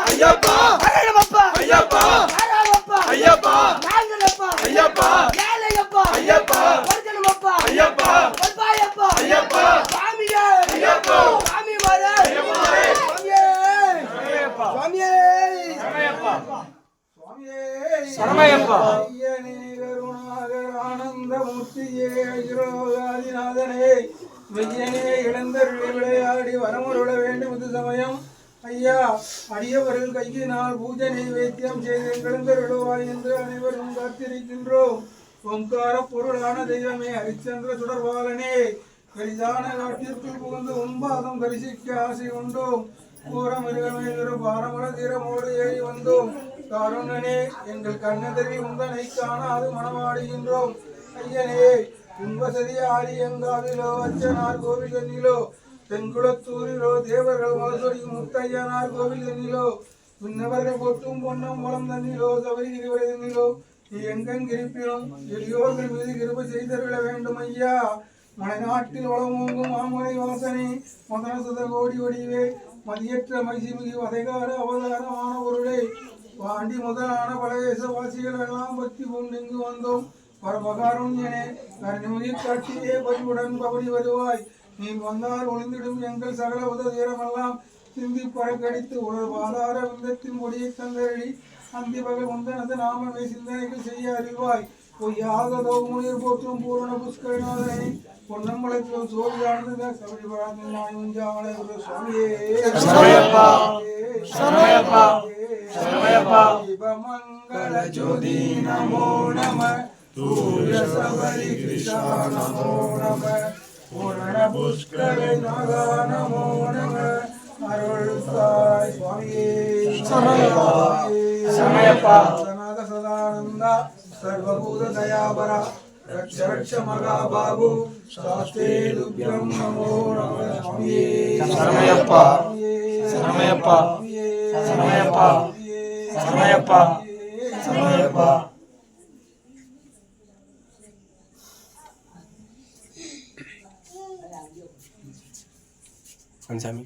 ஐயப்பா சரமையப்பா ஐயனே கருணாகர ஆனந்தமூர்த்தியே ஐரோகாதிநாதனே மெய்யனே இழந்தருளி விளையாடி வரமுருள வேண்டும் இது சமயம் ஐயா அடியவர்கள் கையினால் பூஜை நைவேத்தியம் செய்து எழுந்தருளுவாய் என்று அனைவரும் காத்திருக்கின்றோம். ஓங்கார பொருளான தெய்வமே ஹரிச்சந்திர சுடர்பாலனே பெரிதான காட்டிற்குள் புகுந்து உன்பாதம் தரிசிக்க ஆசை கொண்டோம். கூற மிருகமேந்திர பாரமர தீரமோடு ஏறி வந்தோம். காருணனே எங்கள் கண்ணதறி உந்தனை காணாது மனமாடுகின்றோம். ஐயனே உன்வசதி ஆரியங்காவிலோ அச்சனார் கோவில் தன்னிலோ தென்குளத்தூரிலோ தேவர்கள் மலசொடி முத்தையனார் கோவில் தன்னிலோ விண்ணவர்கள் பொட்டும் பொன்னம் வளம் தன்னிலோ சபரிகிரிவரை தன்னிலோ நீ எங்கெங்கிருப்பினும் எளியோர்கள் மீது கிருபை செய்தருள வேண்டும் ஐயா. மலைநாட்டில் வளமோங்கும் மாமுனை வாசனை மதன சுத கோடி வடிவே மதியற்ற மைசிமிகு வதைகார அவதாரமான பொருளே பாண்டி முதலான பலதேசவாசிகள் எல்லாம் பக்தி கொண்டு இங்கு வந்தோம். பரமகாருண்யனே கருணிமிகு காட்சியே பரிவுடன் பவனி வருவாய். நீ வந்தால் ஒளிந்திடும் எங்கள் சகல உதவீரமெல்லாம் சிந்தி பறக்கடித்து ஒரு பாதார விந்தத்தின் முடியை தந்தரளி அந்தி பகல் முந்தனது நாமமே சிந்தனைகள் செய்ய அறிவாய். பொய்யாகதோ முனிர் போற்றும் பூரண புஷ்கரநாதனை பொன்னம்பலத்தில் சோழியானது சபரிபராஜாள சுவாமியே சிவமங்கள ஜோதி நமோ நம சூரிய சபரி கிருஷ்ணா நமோ நம பூரண புஷ்கர நாகா நமோ நம அருள் சாய் சுவாமியே சமயப்பா சனாத சதானந்தா சர்வபூத தயாபரா ரக்ஷ ரக்ஷ மகாபாபு சாஸ்தே துப்யம் நமோ நம சுவாமியே சமயப்பா சமயப்பா சமயப்பா சமயப்பா சமயப்பா கன்சாமி